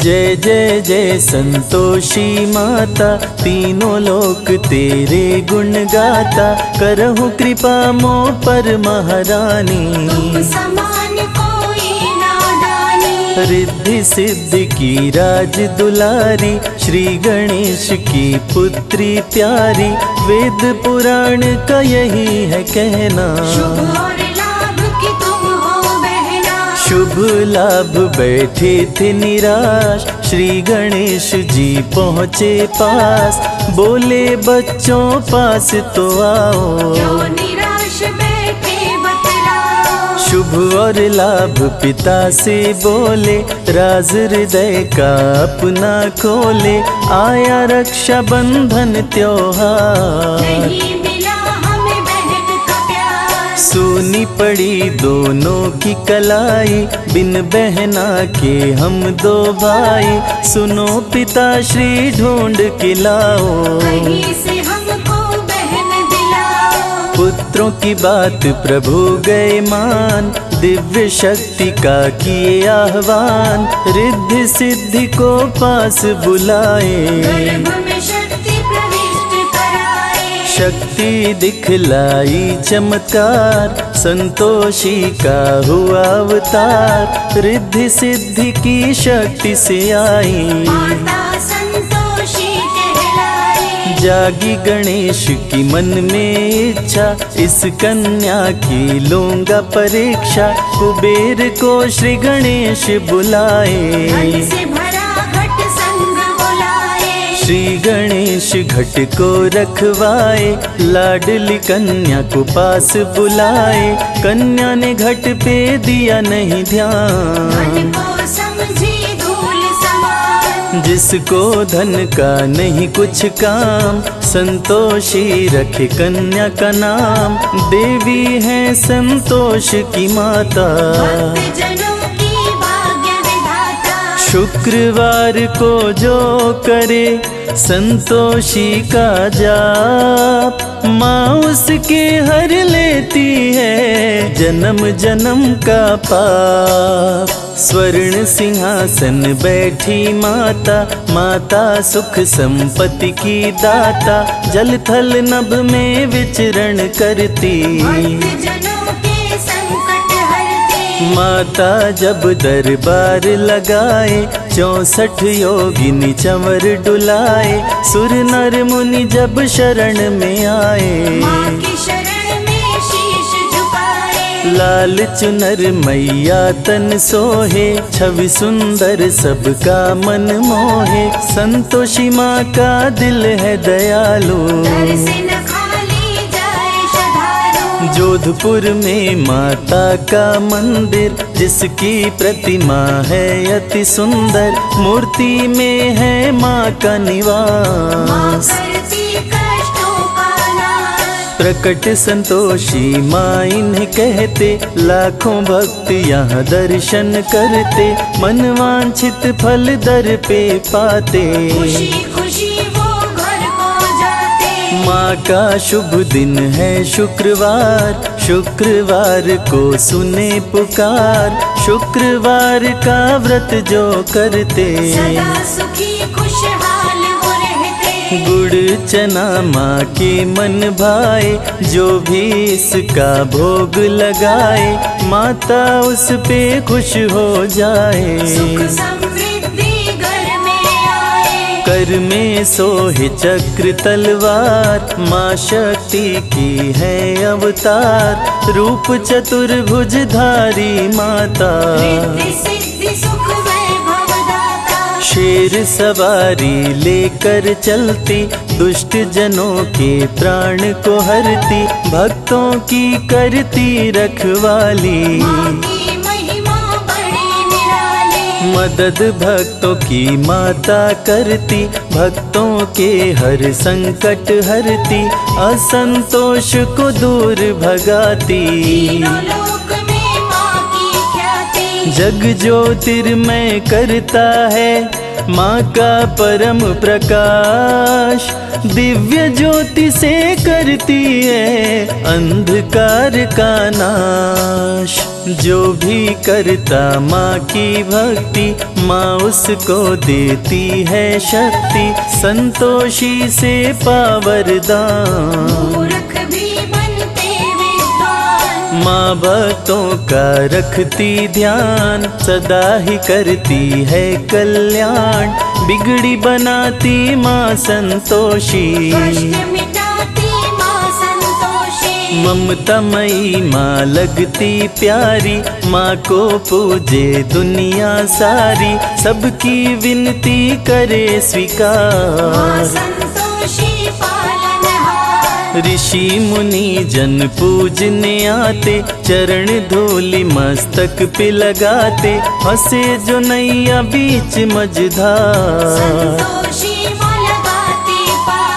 जय जय जय संतोषी माता, तीनों लोक तेरे गुण गाता। करहु कृपा मो पर महारानी, तुम समान कोई नादानी। रिद्धि सिद्धि की राज दुलारी, श्री गणेश की पुत्री प्यारी। वेद पुराण का यही है कहना, शुभ और लाभ की तुम हो बहना। शुभ लाभ बैठे थे निराश, श्री गणेश जी पहुँचे पास। बोले बच्चों पास तो आओ, क्यों निराश बैठे बतलाओ। शुभ और लाभ पिता से बोले, राज हृदय का अपना खोले। आया रक्षा बंधन त्योहार, नहीं मिला हमें बहन का प्यार। सुनी पड़ी दोनों की कलाई, बिन बहना के हम दो भाई। सुनो पिता श्री ढूंढ के लाओ, कहीं से हमको बहन दिलाओ। पुत्रों की बात प्रभु गए मान, दिव्य शक्ति का किए आह्वान। रिद्धि सिद्धि को पास बुलाए, गर्भ में शक्ति प्रविष्ट कराए। शक्ति दिखलाई चमत्कार, संतोषी का हुआ अवतार। रिद्धि सिद्धि की शक्ति से आई, माता संतोषी कहलाई। जागी गणेश की मन में इच्छा, इस कन्या की लूंगा परीक्षा। कुबेर को श्री गणेश बुलाए, धन से भरा घट संग बुलाए। श्री गणेश घट को रखवाए। लाडली कन्या को पास बुलाए, कन्या ने घट पे दिया नहीं ध्यान। धन को समझी धूल समान। जिसको धन का नहीं कुछ काम, संतोषी रखे कन्या का नाम। देवी है संतोष की माता, भक्तजनों की भाग्य विधाता। शुक्रवार को जो करे संतोषी का जाप, माँ उसके हर लेती है जन्म जन्म का पाप। स्वर्ण सिंहासन बैठी माता, माता सुख संपत्ति की दाता। जल थल नभ में विचरण करती, भक्तजनों के संकट हरती। माता जब दरबार लगाए, 64 योगिनी चंवर डुलाए। सुर नर मुनि जब शरण में आए, माँ की शरण में शीश झुकाए। लाल चुनर मैया तन सोहे, छवि सुंदर सबका मन मोहे। संतोषी माँ का दिल है दयालु, दर से न खाली जाए श्रद्धालु। जोधपुर में माता का मंदिर, जिसकी प्रतिमा है अति सुंदर। मूर्ति में है माँ का माँ निवास, करती कष्टों का नाश। प्रकट संतोषी माँ इन्हें कहते। लाखों भक्त यहाँ दर्शन करते, मनवांछित फल दर पे पाते। खुशी खुशी वो घर को जाते। माँ का शुभ दिन है शुक्रवार, शुक्रवार को सुने पुकार। शुक्रवार का व्रत जो करते, सदा सुखी खुशहाल वो रहते। गुड़ चना माँ के मन भाए, जो भी इसका भोग लगाए। माता उस पे खुश हो जाए, सुख समृद्धि घर में आए। कर में सोहे चक्र तलवार, माँ शक्ति की है अवतार। रूप चतुर्भुज धारी माता, रिद्धि सिद्धि सुख वैभव दाता। शेर सवारी लेकर चलती, दुष्ट जनों के प्राण को हरती। भक्तों की करती रखवाली, माँ की महिमा बड़ी निराली। मदद भक्तों की माता करती। भक्तों के हर संकट हरती, असंतोष को दूर भगाती। तीनों लोक में माँ की ख्याति। जग ज्योतिर्मय करता है माँ का परम प्रकाश। दिव्य ज्योति से करती है अंधकार का नाश। जो भी करता माँ की भक्ति, माँ उसको देती है शक्ति। संतोषी से पावरदान, मूर्ख भी बनते विद्वान। माँ भक्तों का रखती ध्यान, सदा ही करती है कल्याण। बिगड़ी बनाती माँ संतोषी, कष्ट मिटाती माँ संतोषी। ममतामयी माँ लगती प्यारी, माँ को पूजे दुनिया सारी। सबकी विनती करे माँ स्वीकार, संतोषी पालनहार। ऋषि मुनि जन पूजने आते, चरण धूलि मस्तक पे लगाते। फंसे जो नैया बीच मझधार, संतोषी माँ लगाती पार।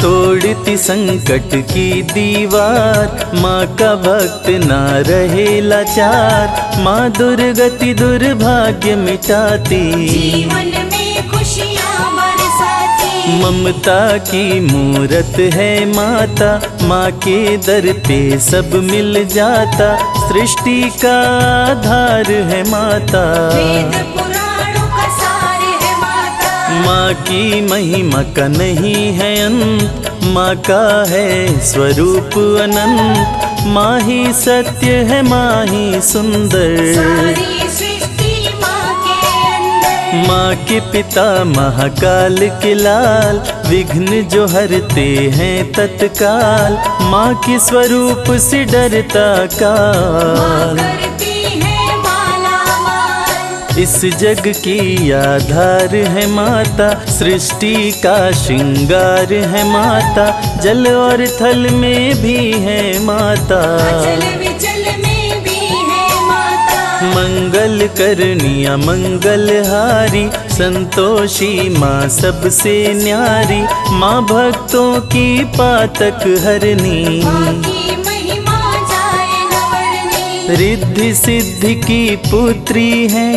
तोड़ती संकट की दीवार, माँ का भक्त ना रहे लाचार। माँ दुर्गति दुर्भाग्य मिटाती, जीवन में खुशियाँ बरसाती। ममता की मूरत है माता, माँ के दर पे सब मिल जाता। सृष्टि का आधार है माता, वेद पुराणों का सार है माता। माँ की महिमा का नहीं है अंत, माँ का है स्वरूप अनंत। माँ ही सत्य है, माँ ही सुंदर, सारी सृष्टि माँ के अंदर। माँ के पिता महाकाल के लाल, विघ्न जो हरते हैं तत्काल। माँ के स्वरूप से डरता माँ काल, करती है मालामाल। इस जग की आधार है माता, सृष्टि का श्रृंगार है माता। जल और थल में भी है माता, अचल विचल में भी है माता। मंगल करनिया मंगलहारी। संतोषी माँ सबसे न्यारी, माँ भक्तों की पातक हरनी। माँ की महिमा जाए न वर्णनी। रिद्धि सिद्धि की पुत्री है,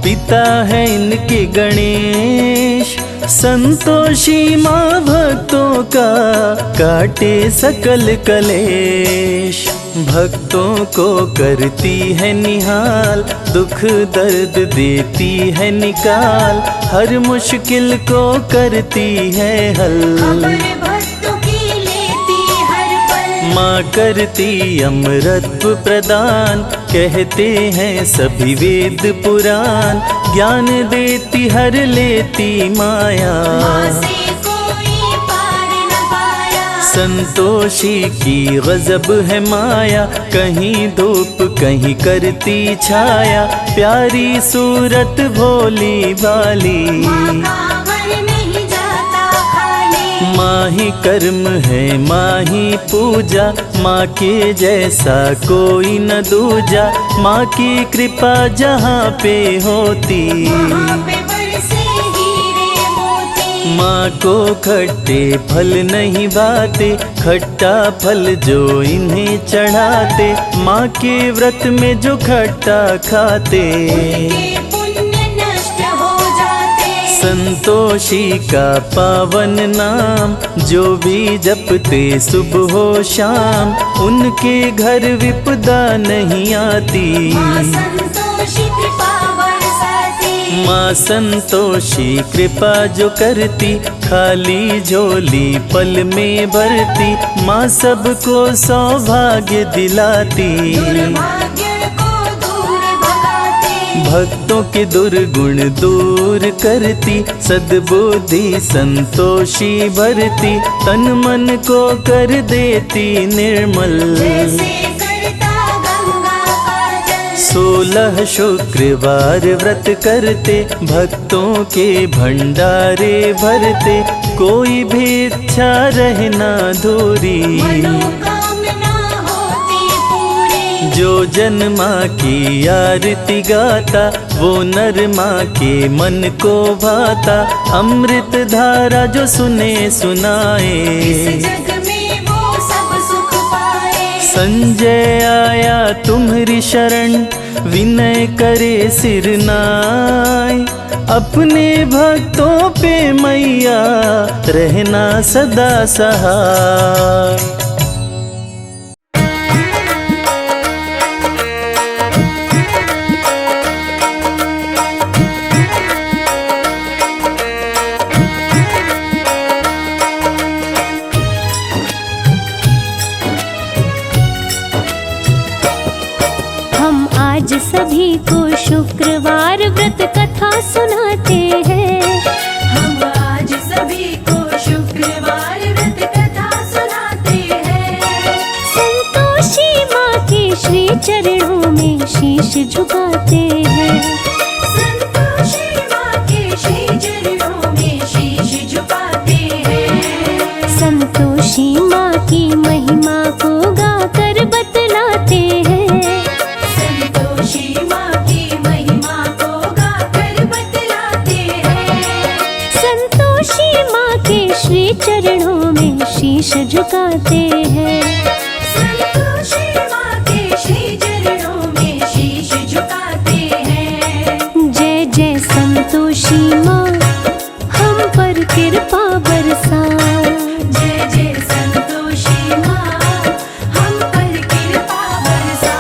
पिता है इनके गणेश। संतोषी माँ भक्तों का काटे सकल कलेश। भक्तों को करती है निहाल, दुख दर्द देती है निकाल। हर मुश्किल को करती है हल, खबर भक्तों की लेती हर पल। माँ करती अमृतत्व प्रदान, कहते हैं सभी वेद पुराण। ज्ञान देती हर लेती माया, माँ से कोई पार न पाया। संतोषी की गजब है माया, कहीं धूप कहीं करती छाया। प्यारी सूरत भोली भाली, माँ का मन नहीं जाता खाली। माँ ही कर्म है माँ ही पूजा, माँ के जैसा कोई न दूजा। माँ की कृपा जहाँ पे होती, वहाँ पे बरसे हीरे मोती। माँ को खट्टे फल नहीं भाते, खट्टा फल जो इन्हें चढ़ाते। माँ के व्रत में जो खट्टा खाते, उनके पुण्य नष्ट हो जाते। संतोषी का पावन नाम, जो भी जपते सुबह हो शाम। उनके घर विपदा नहीं आती, माँ संतोषी कृपा बरसाती। माँ संतोषी कृपा जो करती, खाली झोली पल में भरती। माँ सबको सौभाग्य दिलाती, दुर्भाग्य को दूर भगाती। भक्तों के दुर्गुण दूर करती। सद्बुद्धि संतोषी भरती, तन मन को कर देती निर्मल। जैसे करता गंगा का जल। 16 शुक्रवार व्रत करते, भक्तों के भंडारे भरते। कोई भी इच्छा रहना अधूरी, मनोकामना होती पूरी। जो जन माँ की आरती गाता, वो नर माँ के मन को भाता। अमृत धारा जो सुने सुनाए, इस जग में वो सब सुख पाए। संजय आया तुम्हारी शरण, विनय करे सिर नाय। अपने भक्तों पे मैया रहना सदा सहाय। सभी को शुक्रवार व्रत कथा सुनाते हैं। हम आज सभी को शुक्रवार व्रत कथा सुनाते हैं। संतोषी माँ के श्री चरणों में शीश झुकाते हैं। संतोषी माँ के श्री चरणों में शीश झुकाते हैं। संतोषी माँ की महिमा को गाकर बतलाते हैं। संतोषी माँ की महिमा को गाकर बतलाते हैं। संतोषी माँ के श्री चरणों में शीश झुकाते हैं। संतोषी माँ के श्री चरणों में शीश झुकाते हैं। जय जय संतोषी माँ, हम पर कृपा बरसा। जय जय संतोषी माँ, हम पर कृपा बरसा।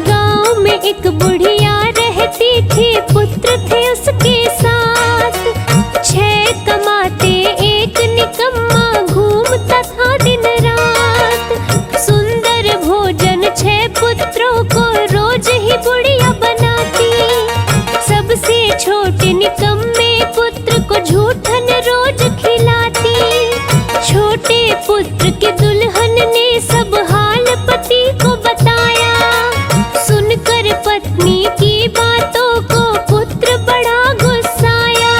गाँव में एक बुढ़िया रहती थी, पुत्र थे उसके साथ। 6 कमाते एक निकम्मा, घूमता था दिन रात। सुंदर भोजन 6 पुत्रों को रोज ही बुढ़िया बनाती। सबसे छोटे निकम्मे पुत्र को झूठन रोज खिलाती। छोटे पुत्र के दुल्हन ने सब हाल पति को बताया। सुनकर पत्नी की बातों को पुत्र बड़ा गुस्साया।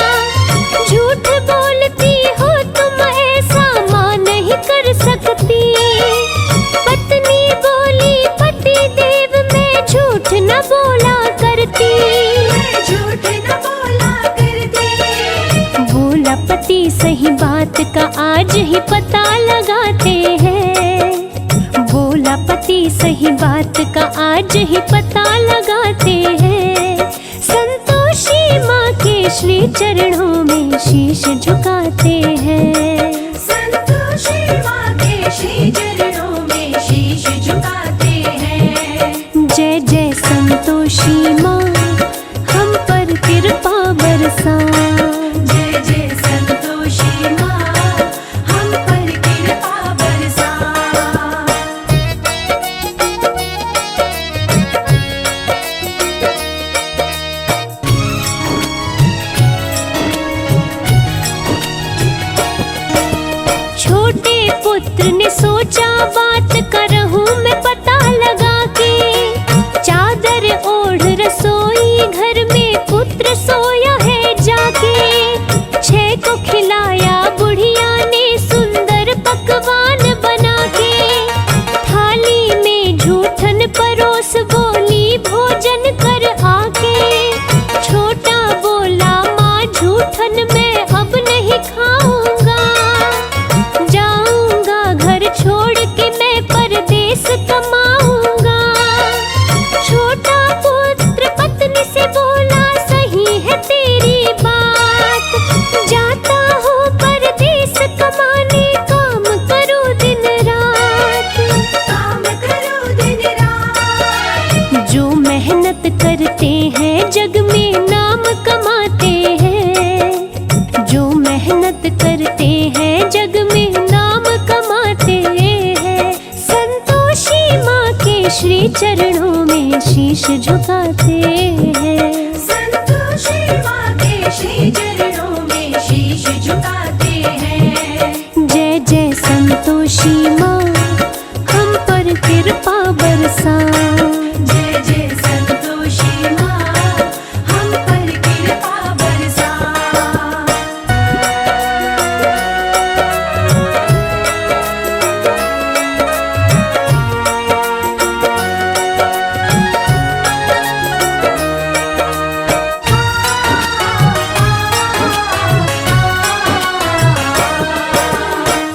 झूठ बोलती हो तुम, ऐसा माँ नहीं कर सकती। पत्नी बोली, पति देव मैं झूठ न बोला करती। मैं झूठ न बोला करती। बोला पति, सही बात का आज ही पता लगाते हैं। बोला पति, सही बात का आज ही पता लगाते हैं। संतोषी माँ के श्री चरणों में शीश झुकाते हैं। संतोषी माँ के श्री चरणों में शीश झुकाते हैं। जय जय संतोषी माँ, हम पर कृपा बरसा। जय जय संतोषी माँ, हम पर कृपा बरसा। छोटे पुत्र ने सोचा, बात करहूं मैं पता लगा के। चादर ओढ़ रसोई घर में पुत्र सोया है जाके। 6 को खिलाया बुढ़िया ने सुंदर पकवान बना के। थाली में झूठन परोस बोली, भोजन कर आके। छोटा बोला, माँ झूठन मैं अब नहीं खाऊंगा। जाऊंगा घर छोड़ के मैं परदेस कमाऊंगा। छोटा पुत्र पत्नी से बोला, सही है तेरी बात। जाता हूँ परदेस कमाने, काम करो दिन रात। काम करो दिन रात। जो मेहनत करते हैं जग में नाम कमाते हैं। जो मेहनत करते हैं जग में नाम कमाते हैं। संतोषी माँ के श्री चरणों में शीश झुकाते हैं। संतोषी माँ के श्री चरणों में शीश झुकाते हैं। जय जय संतोषी माँ, हम पर कृपा बरसा। जय जय संतोषी माँ, हम पर कृपा बरसा।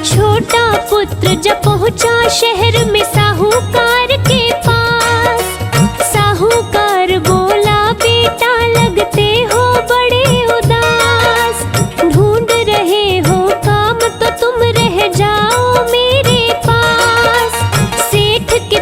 छोटा पुत्र जब पहुंचा शहर में साहूकार के पास। साहूकार बोला, बेटा लगते हो बड़े उदास। ढूंढ रहे हो काम तो तुम रह जाओ मेरे पास। सेठ के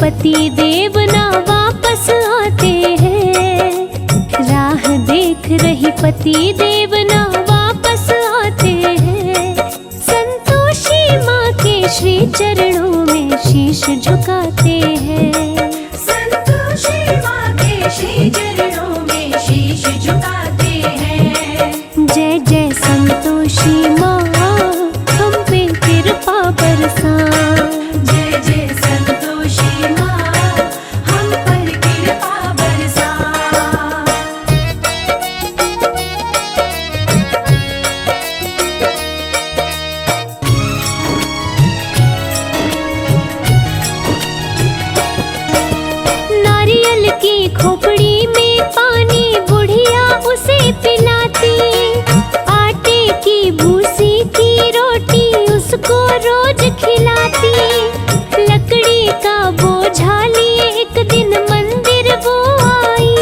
पति देव ना वापस आते हैं। राह देख रही पति देव ना वापस आते हैं। संतोषी माँ के श्री चरणों में शीश झुकाते हैं। संतोषी माँ के श्री चरणों में शीश झुकाते हैं। जय जय संतोषी माँ, हम पे कृपा बरसा। जय जय संतोषी माँ, हम पर कृपा बरसा। नारियल की खोपड़ी में पानी बुढ़िया उसे पिलाती। आटे की भूसी की रोटी उसको रोज खिलाती। लकड़ी का बोझा लिए एक दिन मंदिर वो आई।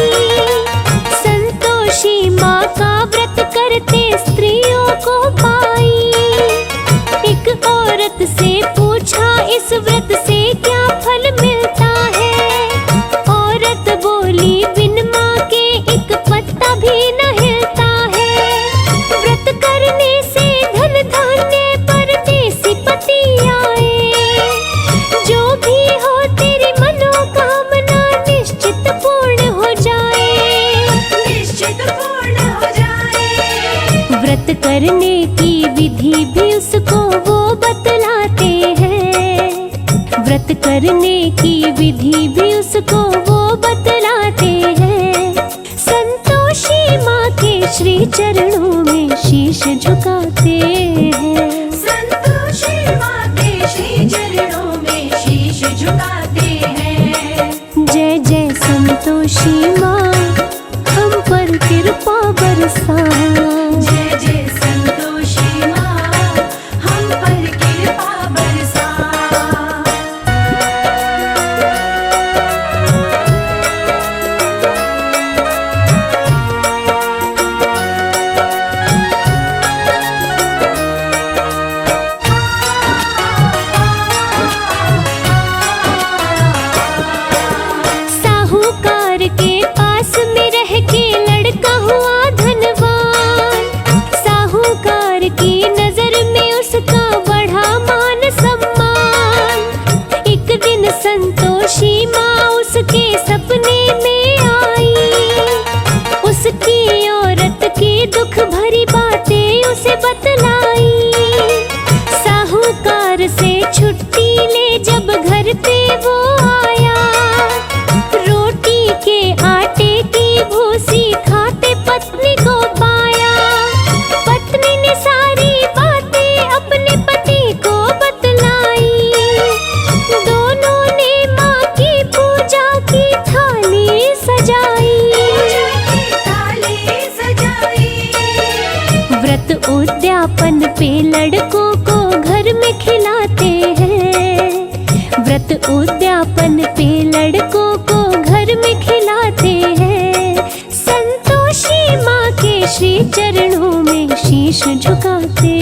संतोषी माँ का व्रत करते स्त्रियों को पाई। एक औरत से पूछा इस व्रत से क्या फल मिलता है। औरत बोली बिन माँ के एक पत्ता भी न हिलता है। व्रत करने से धन धान्य परदेसी पति आए। जो भी हो तेरी मनोकामना निश्चित पूर्ण हो जाए। निश्चित पूर्ण हो जाए। व्रत करने की विधि भी उसको वो बतलाते हैं। व्रत करने की विधि भी उसको वो बतलाते हैं। संतोषी माँ के श्री चरणों में शीश झुकाते हैं। संतोषी माँ के श्री चरणों में शीश झुकाते हैं। जय जय संतोषी माँ, हम पर कृपा बरसा। जय जय संतोषी माँ, हम पर कृपा बरसा। साहूकार के पास में रह के लड़का हुआ धनवान। साहूकार की नजर में उसका बढ़ा मान सम्मान। एक दिन संतोषी माँ उसके सपने में आई। उसकी औरत की दुख भरी बातें उसे बतलाई। साहूकार से छुट्टी ले जब घर पे वो आया। रोटी के आटे की भूसी खाते पत्नी को पाया। पत्नी ने सारी बातें अपने पति को बतलाई। दोनों ने माँ की पूजा की थाली सजाई। पूजा की थाली सजाई। व्रत उद्यापन पे लड़कों को घर में खिलाते हैं। व्रत उद्यापन पे लड़कों को घर में खिलाते हैं। संतोषी माँ के श्री चरणों में शीश झुकाते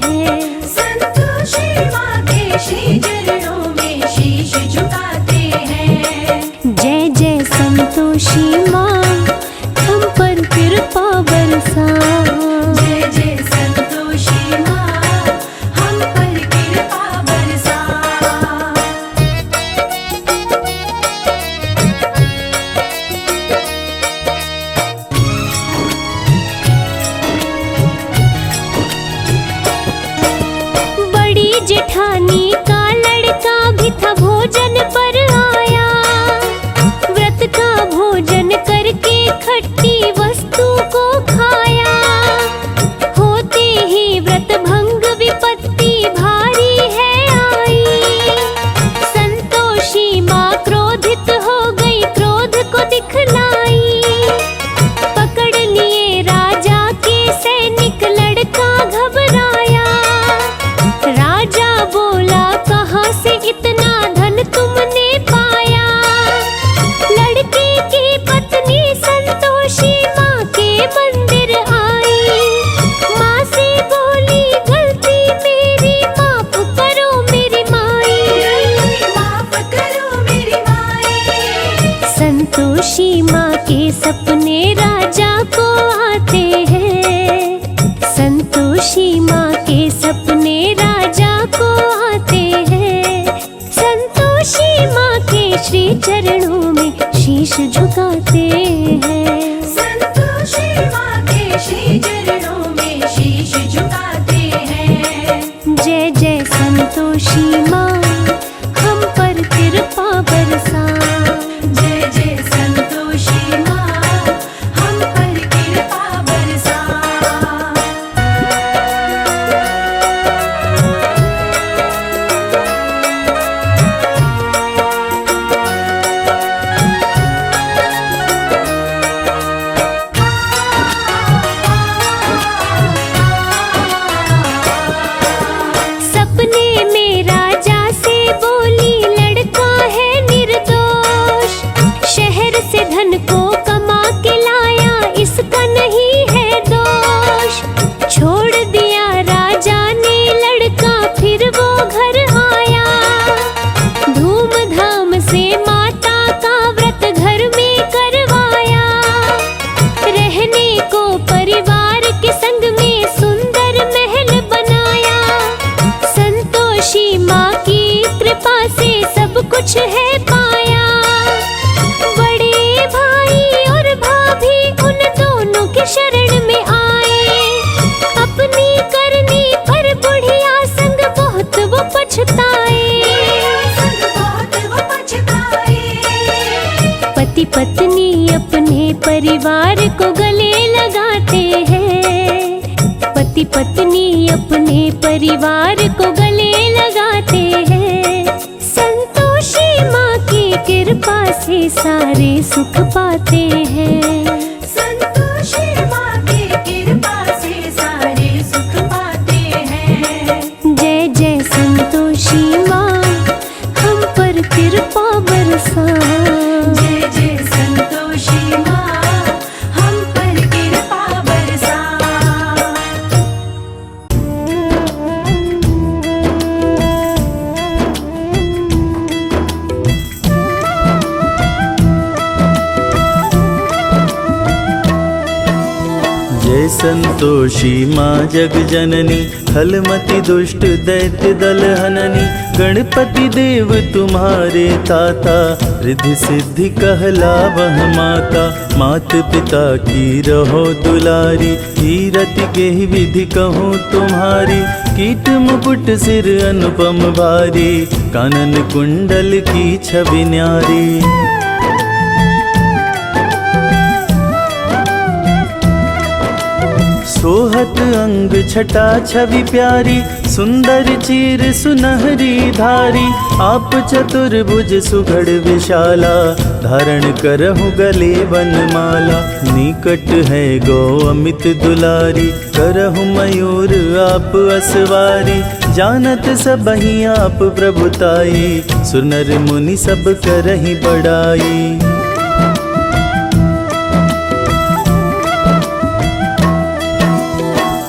हैं। संतोषी माँ के श्री चरणों में शीश झुकाते हैं। जय जय संतोषी माँ, हम पर कृपा बरसा। जय जय संतोषी माँ, हम पर कृपा बरसा। बड़ी जेठानी का लड़का भी था भोजन पर आया। व्रत का भोजन करके खट्टी वस्तु को खाया। संतोषी माँ के सपने राजा को आते हैं। संतोषी माँ के सपने राजा को आते हैं। संतोषी माँ के श्री चरणों में शीश झुकाते हैं। संतोषी माँ के श्री चरणों में शीश झुकाते हैं। जय जय संतोषी माँ, हम पर कृपा बरसा। जय जय संतोषी माँ, हम पर कृपा बरसा। सपने में राजा से बोली लड़का है निर्दोष। शहर से धन को कमा के लाया, इसका नहीं है दोष। छोड़ दिया राजा ने लड़का, फिर वो घर आया। धूमधाम से माता का व्रत घर में करवाया। रहने को परिवार के संग में सुंदर महल बनाया। संतोषी माँ की कृपा से सब कुछ है पाया। बड़े भाई और भाभी उन दोनों के शरण में आए। अपनी करनी पर बुढ़िया संग बहुत वो पछताए। संग बहुत वो पछताए। पति पत्नी अपने परिवार को गले लगाते हैं। पति पत्नी अपने परिवार को गले लगाते हैं। संतोषी माँ की कृपा से सारे सुख पाते हैं। संतोषी माँ की कृपा से सारे सुख पाते हैं। जय जय संतोषी माँ, हम पर कृपा बरसा। जय जय संतोषी माँ, हम पर कृपा बरसा। जय संतोषी माँ जग जननी, खलमति दुष्ट दैत्य दल हननी। गणपति देव तुम्हारे ताता, रिद्धि सिद्धि कहलावह माता। मात पिता की रहो दुलारी, कीरति के विधि कहूँ तुम्हारी। कीट मुकुट सिर अनुपम भारी, कानन कुंडल की छवि न्यारी। सोहत अंग छटा छवि प्यारी, सुंदर चीर सुनहरी धारी। आप चतुर्भुज सुघड़ विशाला, धारण करहु गले बनमाला। निकट है गो अमित दुलारी, करहु मयूर आप असवारी। जानत सबहि आप प्रभुताई, सुनर मुनि सब करहि बड़ाई।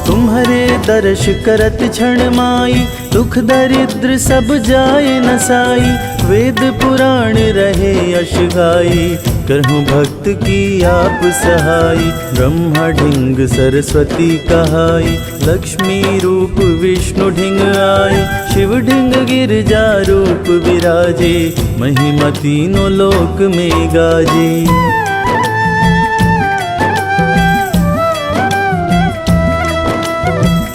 तुम्हारे दर्श करत क्षण माई, दुख दरिद्र सब जाए नसाई। वेद पुराण रहे यश गाई, करहूँ भक्त की आप सहाई। ब्रह्मा ढिंग सरस्वती कहाई, लक्ष्मी रूप विष्णु ढिंग आई। शिव ढिंग गिरजा रूप विराजे, महिमा तीनों लोक में गाजे।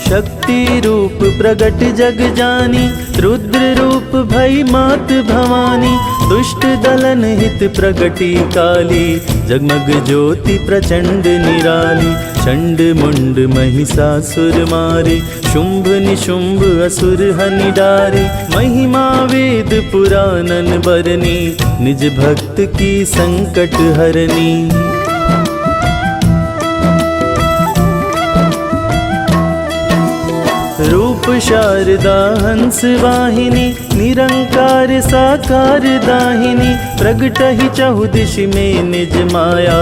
शक्ति रूप प्रगट जग जानी, रुद्र रूप भई मात भवानी। दुष्ट दलन हित प्रगटी काली, जगमग ज्योति प्रचंड निराली। चंड मुंड महिषासुर मारे, शुंभ निशुंभ असुर हनि डारे। महिमा वेद पुराणन बरनी, निज भक्त की संकट हरनी। रूप रूप शारदा हंस वाहिनी, निरंकार साकार दाहिनी। प्रगट ही चहुदिश में निज माया,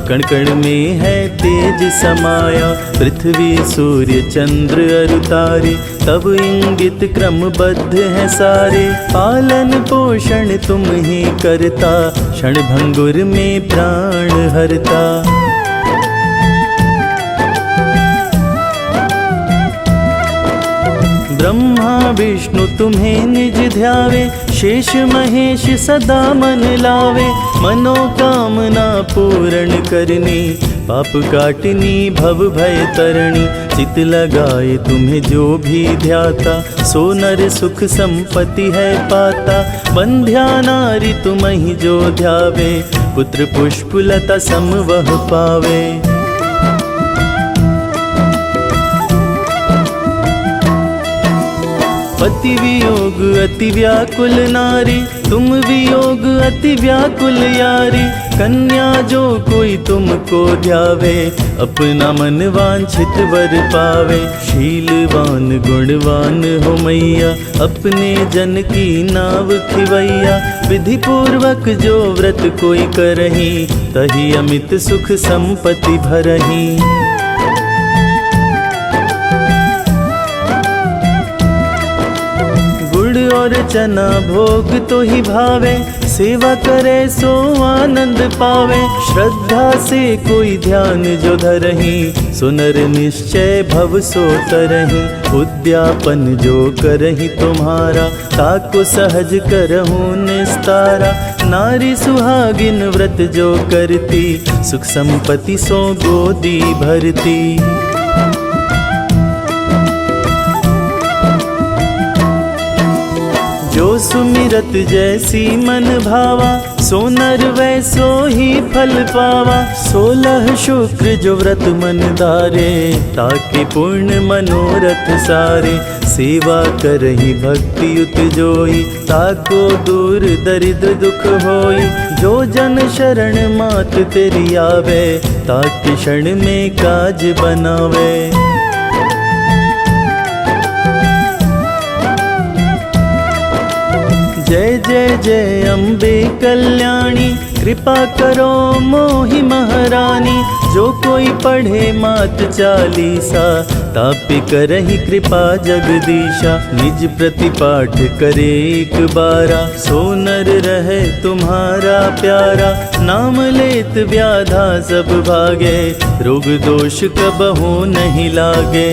कण कण में है तेज समाया। पृथ्वी सूर्य चंद्र अरु तारे, तब इंगित क्रमबद्ध है सारे। पालन पोषण तुम ही करता, क्षण भंगुर में प्राण हरता। ब्रह्मा विष्णु तुम्हें निज ध्यावे, शेष महेश सदा मन लावे। मनोकामना पूर्ण करनी, पाप काटनी भव भय तरणी। चित लगाए तुम्हें जो भी ध्याता, सो नर सुख संपत्ति है पाता। बंध्या नारी तुम ही जो ध्यावे, पुत्र पुष्प लता सम वह पावे। पति वियोग अति व्याकुल नारी, तुम वियोग अति व्याकुल यारी। कन्या जो कोई तुमको ध्यावे, अपना मन वांछित वर पावे। शीलवान गुणवान हो मैया, अपने जन की नाव खिवैया। विधि पूर्वक जो व्रत कोई करही, तही अमित सुख संपत्ति भरही। और चना भोग तो ही भावे, सेवा करे सो आनंद पावे। श्रद्धा से कोई ध्यान जो धरही, सुनर निश्चय भव सो तरही। उद्यापन जो करही तुम्हारा, ताको सहज करहूँ निस्तारा। नारी सुहागिन व्रत जो करती, सुख संपत्ति सो गोदी भरती। जो सुमिरत जैसी मन भावा, सो नर वैसो ही फल पावा। 16 शुक्र जो व्रत मन धारे, ताके पूर्ण मनोरथ सारे। सेवा करही भक्ति युत जोई, ताको दूर दरिद्र दुख होई। जो जन शरण मात तेरी आवे, ताके क्षण में काज बनावे। जय जय जय अम्बे कल्याणी, कृपा करो मोहि महारानी। जो कोई पढ़े मात चालीसा, तापि करहि कृपा जगदीशा। निज प्रतिपाठ करे एक बारा, सो नर रहे तुम्हारा प्यारा। नाम लेत व्याधा सब भागे, रोग दोष कबहु नहीं लागे।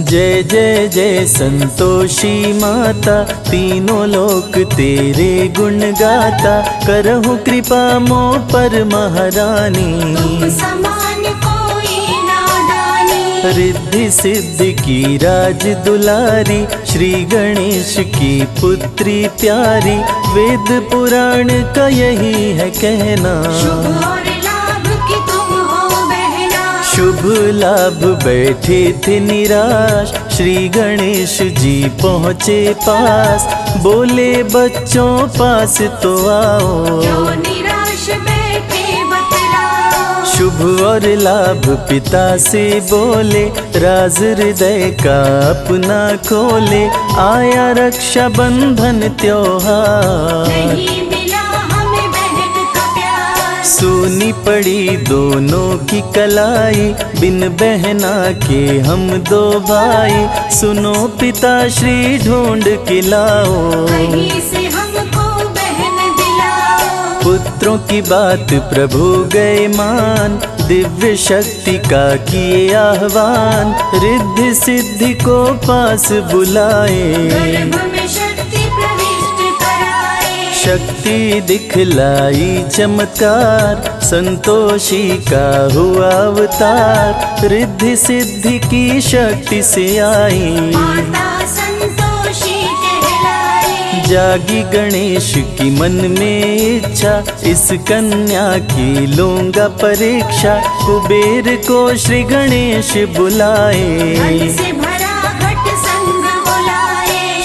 जय जय जय संतोषी माता, तीनों लोक तेरे गुण गाता। करहु कृपा मो पर महारानी, तुम समान कोई नादानी। रिद्धि सिद्धि की राज दुलारी, श्री गणेश की पुत्री प्यारी। वेद पुराण का यही है कहना, शुभ और लाभ की तुम हो बहना। शुभ लाभ बैठे थे निराश, श्री गणेश जी पहुँचे पास। बोले बच्चों पास तो आओ, जो निराश बैठे बतलाओ। शुभ और लाभ पिता से बोले, राज हृदय का अपना खोले। आया रक्षा बंधन त्योहार, नहीं मिला हमें बहन का प्यार। सुनी पड़ी दोनों की कलाई, बिन बहना के हम दो भाई। सुनो पिता श्री ढूंढ के लाओ, कहीं से हमको बहन दिलाओ। पुत्रों की बात प्रभु गए मान, दिव्य शक्ति का किए आह्वान। रिद्धि सिद्धि को पास बुलाए, गर्भ में शक्ति प्रविष्ट कराए। शक्ति दिखलाई चमत्कार, संतोषी का हुआ अवतार। रिद्धि सिद्धि की शक्ति से आई, माता संतोषी कहलाई। जागी गणेश की मन में इच्छा, इस कन्या की लूंगा परीक्षा। कुबेर को श्री गणेश बुलाए, धन से भरा घट संग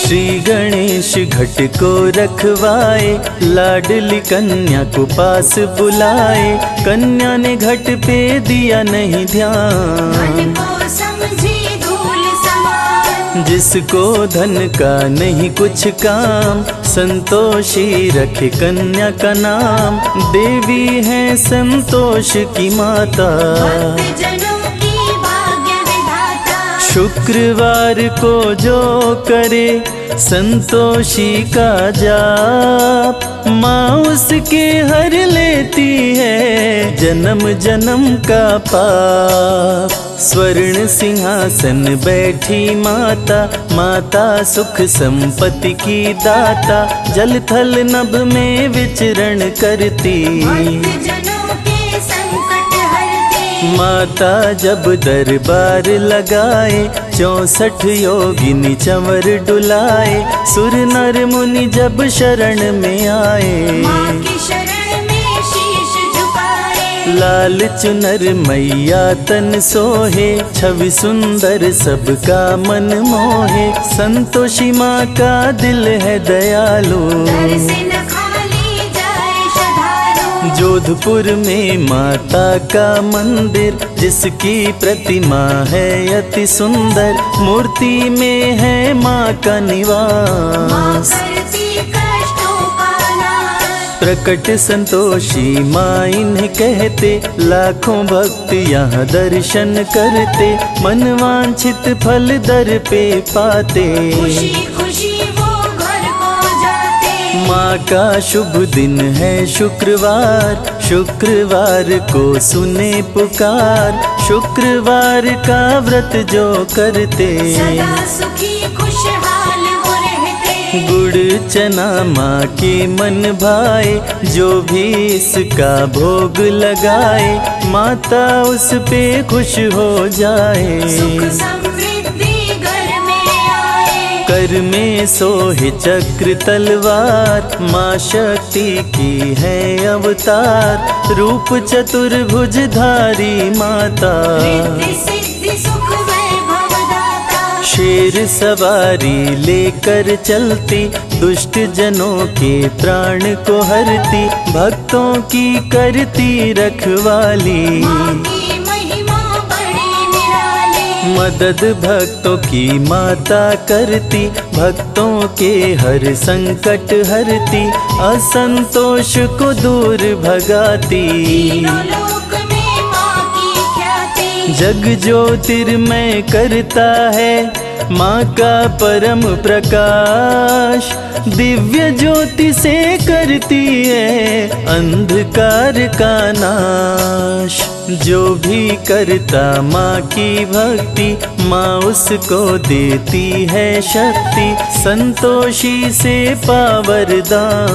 श्री गणेश घट को रखवाए, लाडली कन्या को पास बुलाए। कन्या ने घट पे दिया नहीं ध्यान, धन को समझी धूल समान। जिसको धन का नहीं कुछ काम, संतोषी रखे कन्या का नाम। देवी है संतोष की माता, भक्तजनों की भाग्य विधाता। शुक्रवार को जो करे संतोषी का जाप, माँ उसके हर लेती है जन्म जन्म का पाप। स्वर्ण सिंहासन बैठी माता, माता सुख संपत्ति की दाता। जल थल नभ में विचरण करती, भक्तजनों के संकट हरती। माता जब दरबार लगाए, 64 योगिनी चंवर डुलाए। सुर नर मुनि जब शरण में आए, माँ की शरण में शीश झुकाए। लाल चुनर मैया तन सोहे, छवि सुंदर सबका मन मोहे। संतोषी माँ का दिल है दयालु, दर से न खाली जाए श्रद्धालु। जोधपुर में माता का मंदिर, जिसकी प्रतिमा है अति सुंदर। मूर्ति में है माँ का माँ निवास, करती कष्टों का नाश। प्रकट संतोषी माँ इन्हें कहते। लाखों भक्त यहाँ दर्शन करते, मनवांछित फल दर पे पाते। खुशी खुशी वो घर को जाते। माँ का शुभ दिन है शुक्रवार, शुक्रवार को सुने पुकार। शुक्रवार का व्रत जो करते, सदा सुखी खुशहाल वो रहते। गुड़ चना माँ के मन भाए, जो भी इसका भोग लगाए। माता उस पे खुश हो जाए, सुख समृद्धि घर में आए। कर में सोहे चक्र तलवार, माँ शक्ति की है अवतार। रूप चतुर्भुज धारी माता, रिद्धि सिद्धि सुख वैभव दाता। शेर सवारी लेकर चलती, दुष्ट जनों के प्राण को हरती। भक्तों की करती रखवाली, माँ की महिमा बड़ी निराली। मदद भक्तों की माता करती। भक्तों के हर संकट हरती, असंतोष को दूर भगाती। तीनों लोक में माँ की ख्याति। जग ज्योतिर्मय करता है माँ का परम प्रकाश। दिव्य ज्योति से करती है अंधकार का नाश। जो भी करता माँ की भक्ति, माँ उसको देती है शक्ति। संतोषी से पावरदान,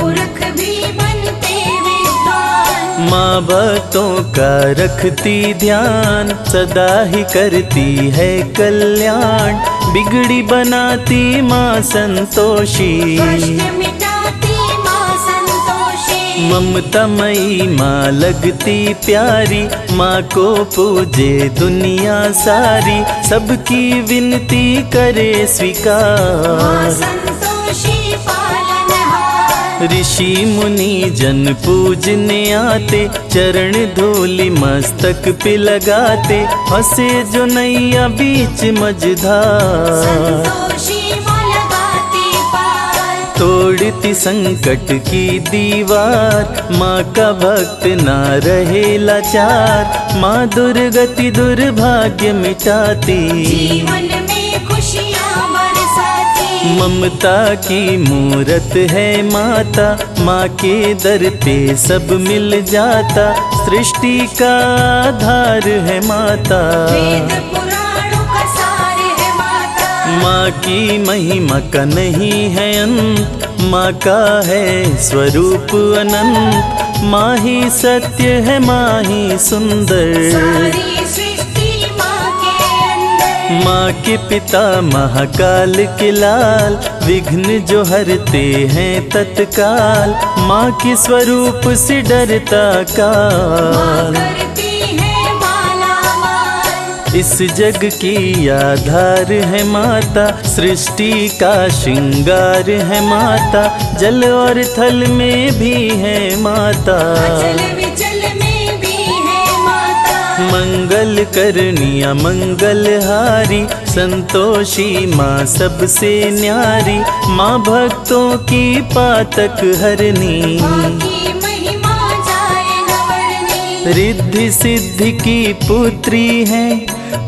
मूर्ख भी बनते विद्वान। माँ भक्तों का रखती ध्यान, सदा ही करती है कल्याण। बिगड़ी बनाती माँ संतोषी, कष्ट मिटाती माँ संतोषी। ममतामयी माँ लगती प्यारी। माँ को पूजे दुनिया सारी, सबकी विनती करे माँ स्वीकार। संतोषी पालनहार। ऋषि मुनि जन पूजने आते, चरण धूलि मस्तक पे लगाते। फंसे जो नैया बीच मझधार, संतोषी माँ लगाती पार। तोड़ती संकट की दीवार। माँ का भक्त ना रहे लाचार, माँ दुर्गति दुर्भाग्य मिटाती। जीवन में खुशियाँ बरसाती। ममता की मूरत है माता, माँ के दर पे सब मिल जाता। सृष्टि का आधार है माता, वेद पुराणों का सार है माता। माँ की महिमा का नहीं है अंत। माँ का है स्वरूप अनंत। माँ ही सत्य है, माँ ही सुंदर। सारी सृष्टि माँ के अंदर। माँ के पिता महाकाल के लाल, विघ्न जो हरते हैं तत्काल। माँ के स्वरूप से डरता माँ काल। करती है माला माल। इस जग की आधार है माता, सृष्टि का श्रृंगार है माता, जल और थल में भी है माता। अचल विचल में भी है माता। मंगल करनिया मंगलहारी, संतोषी माँ सबसे न्यारी, माँ भक्तों की पातक हरनी। माँ की महिमा जाए न वर्णनी। रिद्धि सिद्धि की पुत्री है,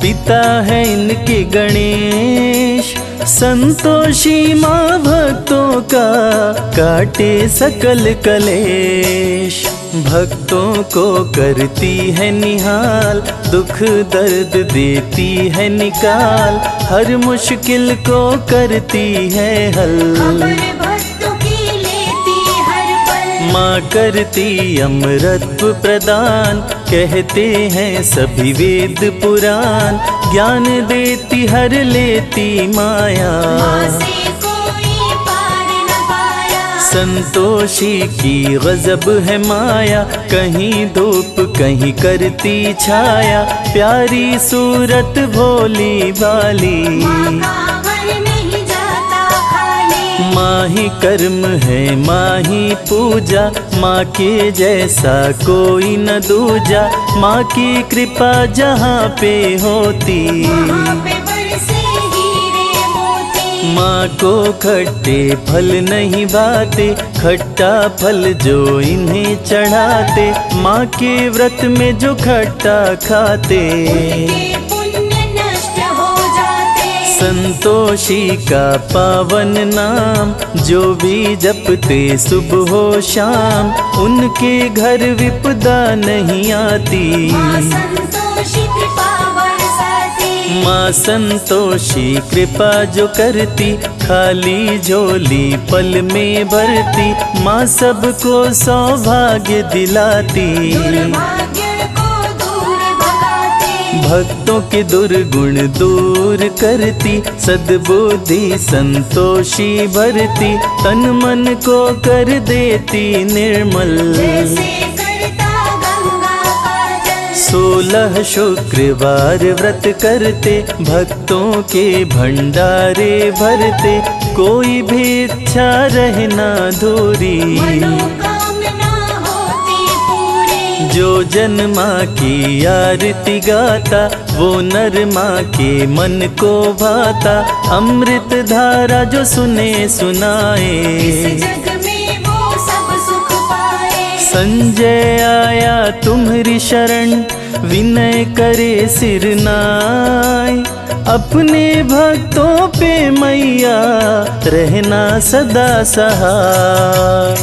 पिता है इनके गणेश, संतोषी माँ भक्तों का काटे सकल कलेश। भक्तों को करती है निहाल, दुख दर्द देती है निकाल, हर मुश्किल को करती है हल। अपने भक्तों की लेती हर पल। माँ करती अमृतत्व प्रदान, कहते हैं सभी वेद पुराण, ज्ञान देती हर लेती माया। माँ से कोई पार न पाया। संतोषी की गजब है माया, कहीं धूप कहीं करती छाया, प्यारी सूरत भोली भाली। माँ का घर नहीं जाता खाली। माँ ही कर्म है माँ ही पूजा, माँ के जैसा कोई न दूजा, माँ की कृपा जहाँ पे होती। वहाँ पे बरसे हीरे मोती। माँ को खट्टे फल नहीं भाते, खट्टा फल जो इन्हें चढ़ाते, माँ के व्रत में जो खट्टा खाते। उनके पुण्य नष्ट हो जाते। संतोषी का पावन नाम, जो भी जपते सुबह हो शाम, उनके घर विपदा नहीं आती। माँ संतोषी कृपा बरसाती। माँ संतोषी कृपा जो करती, खाली झोली पल में भरती, माँ सबको सौभाग्य दिलाती। दुर्भाग्य को दूर भगाती। भक्तों के दुर्गुण दूर करती, सद्बुद्धि संतोषी भरती, तन मन को कर देती निर्मल। जैसे करता गंगा का जल। 16 शुक्रवार व्रत करते, भक्तों के भंडारे भरते, कोई भी इच्छा रहना अधूरी। मनोकामना होती पूरी। जो जन माँ की आरती गाता, वो नर माँ के मन को भाता, अमृत धारा जो सुने सुनाए। इस जग में वो सब सुख पाए। संजय आया तुम्हारी शरण, विनय करे सिर नाय, अपने भक्तों पे मैया रहना सदा सहाय।